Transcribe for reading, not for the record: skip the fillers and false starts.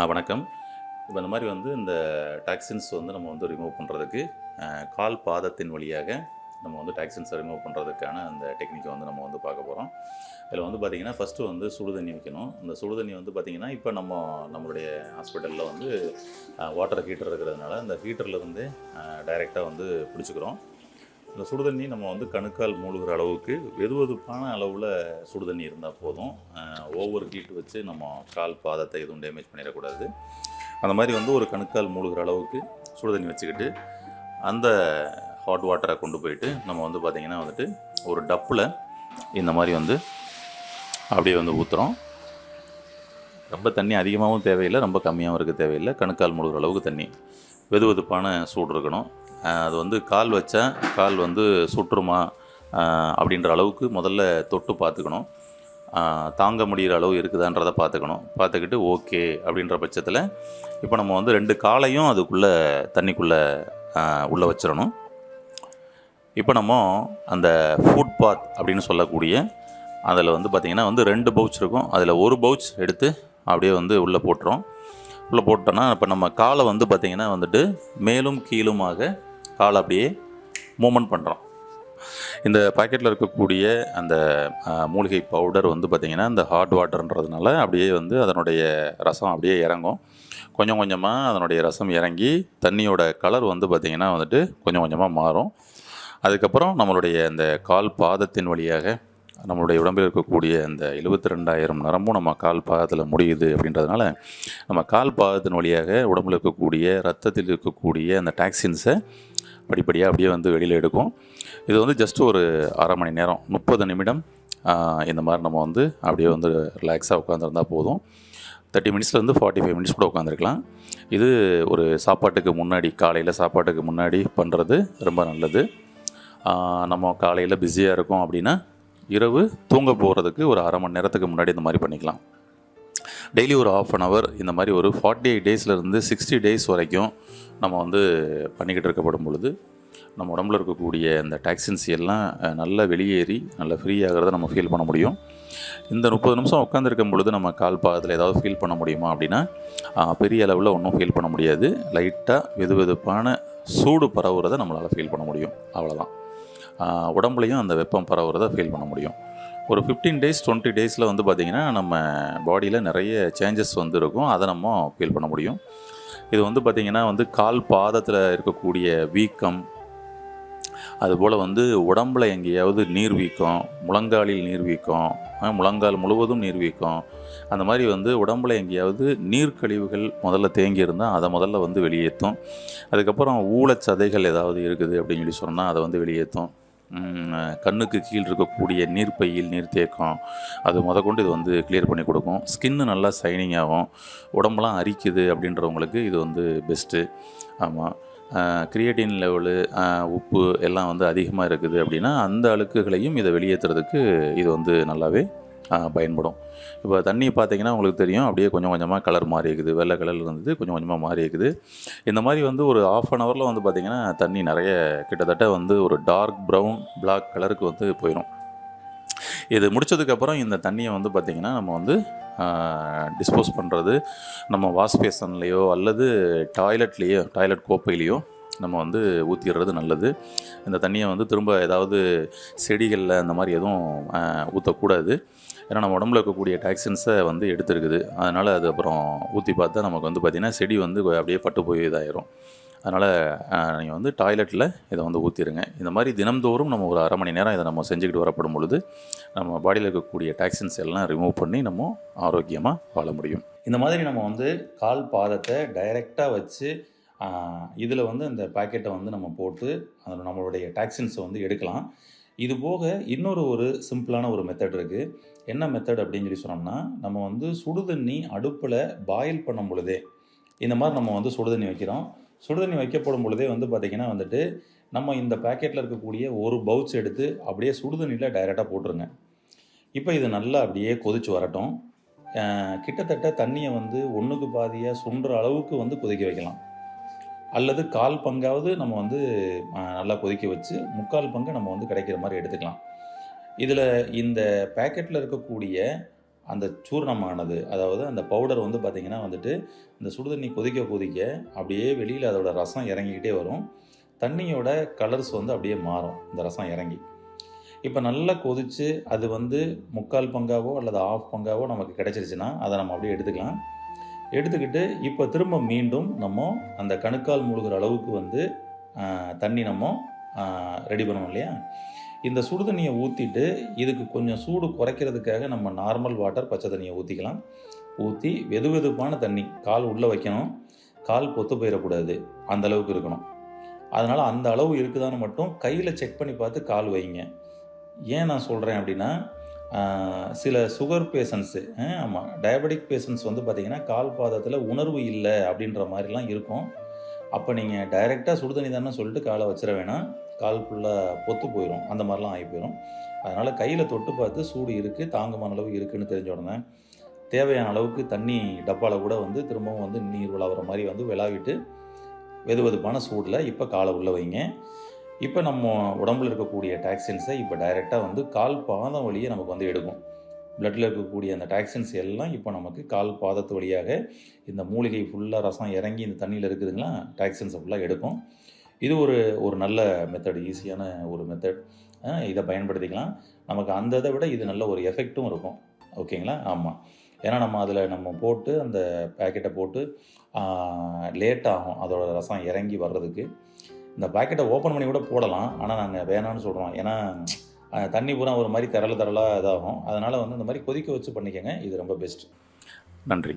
வணக்கம். இப்போ இந்த மாதிரி இந்த டாக்ஸின்ஸ் நம்ம ரிமூவ் பண்ணுறதுக்கு கால் பாதத்தின் வழியாக நம்ம டாக்ஸின்ஸை ரிமூவ் பண்ணுறதுக்கான அந்த டெக்னிக்கை நம்ம பார்க்க போகிறோம். இதில் பார்த்திங்கன்னா ஃபஸ்ட்டு சுடு தண்ணி வைக்கணும். அந்த சுடு தண்ணி பார்த்திங்கன்னா இப்போ நம்மளுடைய ஹாஸ்பிட்டலில் வாட்டர் ஹீட்டர் இருக்கிறதுனால அந்த ஹீட்டர்லேருந்து டைரெக்டாக பிடிச்சிக்கிறோம். இந்த சுடு தண்ணி நம்ம கணுக்கால் மூழ்கிற அளவுக்கு வெதுவெதுப்பான அளவில் சுடு தண்ணி இருந்தால் போதும். ஓவர் ஹீட் வச்சு நம்ம கால் பாதத்தை எதுவும் டேமேஜ் பண்ணிடக்கூடாது. அந்த மாதிரி ஒரு கணுக்கால் மூழ்கிற அளவுக்கு சுடு தண்ணி வச்சுக்கிட்டு அந்த ஹாட் வாட்டரை கொண்டு போயிட்டு நம்ம பார்த்திங்கன்னா ஒரு டப்பில் இந்த மாதிரி அப்படியே ஊற்றுறோம். ரொம்ப தண்ணி அதிகமாகவும் தேவையில்லை, ரொம்ப கம்மியாகவும் இருக்க தேவையில்லை. கணுக்கால் மூழ்கிற அளவுக்கு தண்ணி, வெதுவெதுப்பான சூடு இருக்கணும். அது கால் வச்சா கால் சுற்றுமா அப்படின்ற அளவுக்கு முதல்ல தொட்டு பார்த்துக்கணும். தாங்க முடிகிற அளவு இருக்குதான்றதை பார்த்துக்கிட்டு ஓகே அப்படின்ற பட்சத்தில் இப்போ நம்ம 2 காலையும் அதுக்குள்ளே தண்ணிக்குள்ளே உள்ளே வச்சிடணும். இப்போ நம்ம அந்த ஃபுட் பாத் அப்படின்னு சொல்லக்கூடிய அதில் பார்த்திங்கன்னா 2 பவுச் இருக்கும். அதில் ஒரு பவுச் எடுத்து அப்படியே உள்ளே போட்டுரும். உள்ளே போட்டோன்னா இப்போ நம்ம காலை பார்த்திங்கன்னா மேலும் கீழுமாக காலை அப்படியே மூமெண்ட் பண்ணுறோம். இந்த பாக்கெட்டில் இருக்கக்கூடிய அந்த மூலிகை பவுடர் பார்த்திங்கன்னா இந்த ஹாட் வாட்டர்ன்றதுனால அப்படியே அதனுடைய ரசம் அப்படியே இறங்கும். கொஞ்சம் கொஞ்சமாக அதனுடைய ரசம் இறங்கி தண்ணியோட கலர் பார்த்திங்கன்னா கொஞ்சம் கொஞ்சமாக மாறும். அதுக்கப்புறம் நம்மளுடைய அந்த கால் பாதத்தின் வழியாக நம்மளுடைய உடம்பில் இருக்கக்கூடிய அந்த 72,000 நரம்பும் நம்ம கால் பாதத்தில் முடியுது. அப்படின்றதுனால நம்ம கால் பாதத்தின் வழியாக உடம்பில் இருக்கக்கூடிய ரத்தத்தில் இருக்கக்கூடிய அந்த டாக்ஸின்ஸை படிப்படியாக அப்படியே வெளியில் எடுக்கும். இது ஜஸ்ட் ஒரு அரை மணி நேரம் 30 நிமிடம் இந்த மாதிரி நம்ம அப்படியே ரிலாக்ஸாக உட்காந்துருந்தால் போதும். 30 மினிட்ஸ்லேருந்து 45 மினிட்ஸ் கூட உட்காந்துருக்கலாம். இது ஒரு சாப்பாட்டுக்கு முன்னாடி, காலையில் சாப்பாட்டுக்கு முன்னாடி பண்ணுறது ரொம்ப நல்லது. நம்ம காலையில் பிஸியாக இருக்கோம் அப்படின்னா இரவு தூங்க போகிறதுக்கு ஒரு அரை மணி நேரத்துக்கு முன்னாடி இந்த மாதிரி பண்ணிக்கலாம். டெய்லி ஒரு ½ hour இந்த மாதிரி ஒரு 48 டேஸ்லேருந்து 60 டேஸ் வரைக்கும் நம்ம பண்ணிக்கிட்டு இருக்கப்படும் பொழுது நம்ம உடம்புல இருக்கக்கூடிய இந்த டாக்ஸின்ஸ் எல்லாம் நல்லா வெளியேறி நல்லா ஃப்ரீ ஆகிறத நம்ம ஃபீல் பண்ண முடியும். இந்த 30 நிமிஷம் உட்காந்துருக்கும் பொழுது நம்ம கால் பாதத்தில் ஏதாவது ஃபீல் பண்ண முடியுமா அப்படின்னா பெரிய அளவில் ஒன்றும் ஃபீல் பண்ண முடியாது. லைட்டாக வெதுவெதுப்பான சூடு பரவுறதை நம்மளால் ஃபீல் பண்ண முடியும், அவ்வளோதான். உடம்புலையும் அந்த வெப்பம் பரவுறதை ஃபீல் பண்ண முடியும். ஒரு 15 டேஸ் 20 டேஸில் பார்த்திங்கன்னா நம்ம பாடியில் நிறைய சேஞ்சஸ் இருக்கும். அதை நம்ம ஃபீல் பண்ண முடியும். இது பார்த்திங்கன்னா கால் பாதத்தில் இருக்கக்கூடிய வீக்கம், அதுபோல் உடம்பில் எங்கேயாவது நீர் வீக்கம், முழங்காலில் நீர் வீக்கம், முழங்கால் முழுவதும் நீர் வீக்கம், அந்த மாதிரி உடம்பில் எங்கேயாவது நீர்க்கழிவுகள் முதல்ல தேங்கி இருந்தால் அதை முதல்ல வெளியேற்றும். அதுக்கப்புறம் ஊழச்சதைகள் ஏதாவது இருக்குது அப்படின்னு சொல்லி சொன்னால் அதை வெளியேற்றும். கண்ணுக்கு கீழ் இருக்கக்கூடிய நீர்ப்பையில் நீர் தேக்கம் அது கொண்டு இது கிளியர் பண்ணி கொடுக்கும். ஸ்கின்னு நல்லா ஷைனிங் ஆகும். உடம்பெலாம் அரிக்குது அப்படின்றவங்களுக்கு இது பெஸ்ட்டு. ஆமாம், கிரியேட்டின் லெவலு, உப்பு எல்லாம் அதிகமாக இருக்குது அப்படின்னா அந்த அழுக்குகளையும் இதை வெளியேற்றுறதுக்கு இது நல்லாவே பயன்படும். இப்போ தண்ணி பார்த்திங்கன்னா உங்களுக்கு தெரியும், அப்படியே கொஞ்சம் கொஞ்சமாக கலர் மாறி இருக்குது. வெள்ளை கலரில் கொஞ்சம் கொஞ்சமாக மாறி இருக்குது. இந்த மாதிரி ஒரு ½ hourல பார்த்திங்கன்னா தண்ணி நிறைய கிட்டத்தட்ட ஒரு டார்க் ப்ரௌன் பிளாக் கலருக்கு போயிடும். இது முடித்ததுக்கப்புறம் இந்த தண்ணியை பார்த்திங்கன்னா நம்ம டிஸ்போஸ் பண்ணுறது நம்ம வாஷ் பேசன்லேயோ அல்லது டாய்லெட் கோப்பையிலையோ நம்ம ஊற்றிடுறது நல்லது. இந்த தண்ணியை திரும்ப ஏதாவது செடிகளில் அந்த மாதிரி எதுவும் ஊற்றக்கூடாது. ஏன்னா நம்ம உடம்புல இருக்கக்கூடிய டாக்ஸின்ஸை எடுத்துருக்குது. அதனால் அது அப்புறம் ஊற்றி பார்த்தா நமக்கு பார்த்திங்கன்னா செடி அப்படியே பட்டு போய் இதாயிரும். அதனால் நீங்கள் டாய்லெட்டில் இதை ஊற்றிடுங்க. இந்த மாதிரி தினம்தோறும் நம்ம ஒரு அரை மணி நேரம் இதை நம்ம செஞ்சுக்கிட்டு வரப்படும் பொழுது நம்ம பாடியில் இருக்கக்கூடிய டாக்ஸின்ஸ் எல்லாம் ரிமூவ் பண்ணி நம்ம ஆரோக்கியமாக வாழ முடியும். இந்த மாதிரி நம்ம கால் பாதத்தை டைரெக்டாக வச்சு இதில் இந்த பேக்கெட்டை நம்ம போட்டு அதில் நம்மளுடைய டாக்ஸின்ஸை எடுக்கலாம். இது போக ஒரு சிம்பிளான ஒரு மெத்தட் இருக்குது. என்ன மெத்தட் அப்படின்னு சொல்லி சொன்னோம்னா, நம்ம சுடு தண்ணி அடுப்பில் பாயில் பண்ணும் பொழுதே இந்த மாதிரி நம்ம சுடு தண்ணி வைக்கிறோம். சுடு தண்ணி வைக்கப்படும் பொழுதே பார்த்திங்கன்னா நம்ம இந்த பேக்கெட்டில் இருக்கக்கூடிய ஒரு பவுச் எடுத்து அப்படியே சுடு தண்ணியில் டைரெக்டாக போட்டுருங்க. இப்போ இது நல்லா அப்படியே கொதித்து வரட்டும். கிட்டத்தட்ட தண்ணியை ஒன்றுக்கு பாதியாக சுண்டுற அளவுக்கு கொதிக்க வைக்கலாம். அல்லது 1/4 பங்காவது நம்ம நல்லா கொதிக்க வச்சு 3/4 பங்கு நம்ம கிடைக்கிற மாதிரி எடுத்துக்கலாம். இதில் இந்த பேக்கெட்டில் இருக்கக்கூடிய அந்த சூர்ணமானது, அதாவது அந்த பவுடர் வந்து பார்த்திங்கன்னா வந்துட்டு இந்த சுடுதண்ணி கொதிக்க கொதிக்க அப்படியே வெளியில் அதோட ரசம் இறங்கிக்கிட்டே வரும். தண்ணியோட கலர்ஸ் வந்து அப்படியே மாறும் இந்த ரசம் இறங்கி. இப்போ நல்லா கொதித்து அது வந்து 3/4 பங்காவோ அல்லது 1/2 பங்காவோ நமக்கு கிடச்சிருச்சுன்னா அதை நம்ம அப்படியே எடுத்துக்கலாம். எடுத்துக்கிட்டு இப்போ திரும்ப மீண்டும் நம்ம அந்த கணுக்கால் முழுகிற அளவுக்கு வந்து தண்ணி நம்ம ரெடி பண்ணணும் இல்லையா. இந்த சுடு தண்ணியை ஊற்றிட்டு இதுக்கு கொஞ்சம் சூடு குறைக்கிறதுக்காக நம்ம நார்மல் வாட்டர் பச்சை தண்ணியை ஊற்றிக்கலாம். ஊற்றி வெது வெதுப்பான தண்ணி கால் உள்ளே வைக்கணும். கால் பொத்து போயிடக்கூடாது, அந்தளவுக்கு இருக்கணும். அதனால் அந்த அளவு இருக்குதான்னு மட்டும் கையில் செக் பண்ணி பார்த்து கால் வைங்க. ஏன் நான் சொல்கிறேன் அப்படின்னா, சில சுகர் பேஷண்ட்ஸு, ஆமாம், டயபெட்டிக் பேஷண்ட்ஸ் வந்து பார்த்திங்கன்னா கால் பாதத்தில் உணர்வு இல்லை அப்படின்ற மாதிரிலாம் இருக்கும். அப்போ நீங்கள் டைரெக்டாக சுடு தண்ணி தானே சொல்லிட்டு காலை வச்சிட வேணாம். கால் ஃபுல்லாக பொத்து போயிடும், அந்த மாதிரிலாம் ஆகி போயிடும். அதனால் கையில் தொட்டு பார்த்து சூடு இருக்குது, தாங்குமான அளவு இருக்குதுன்னு தெரிஞ்ச உடனே தேவையான அளவுக்கு தண்ணி டப்பாவில் கூட வந்து திரும்பவும் வந்து நீர் விளாவுற மாதிரி வந்து விளாவிட்டு வெது வெதுப்பான சூடில் இப்போ காலை உள்ளே வைங்க. இப்போ நம்ம உடம்புல இருக்கக்கூடிய டாக்ஸின்ஸை இப்போ டைரெக்டாக வந்து கால் பாதம் வழியே நமக்கு வந்து எடுக்கும். பிளட்டில் இருக்கக்கூடிய அந்த டாக்ஸின்ஸ் எல்லாம் இப்போ நமக்கு கால் பாதத்து வழியாக இந்த மூலிகை ஃபுல்லாக ரசம் இறங்கி இந்த தண்ணியில் இருக்குதுங்களா, டாக்ஸின்ஸை ஃபுல்லாக எடுக்கும். இது ஒரு நல்ல மெத்தட், ஈஸியான ஒரு மெத்தட். இதை பயன்படுத்திக்கலாம். நமக்கு அந்த இதை விட இது நல்ல ஒரு எஃபெக்ட்டும் இருக்கும். ஓகேங்களா? ஆமாம். ஏன்னா நம்ம அதில் நம்ம போட்டு அந்த பேக்கெட்டை போட்டு லேட் ஆகும் அதோட ரசம் இறங்கி வர்றதுக்கு. இந்த பேக்கெட்டை ஓப்பன் பண்ணி கூட போடலாம், ஆனால் நாங்கள் வேணான்னு சொல்கிறோம். ஏன்னா தண்ணி பூரா ஒரு மாதிரி தரலாக இதாகும். அதனால் வந்து இந்த மாதிரி கொதிக்க வச்சு பண்ணிக்கோங்க. இது ரொம்ப பெஸ்ட். நன்றி.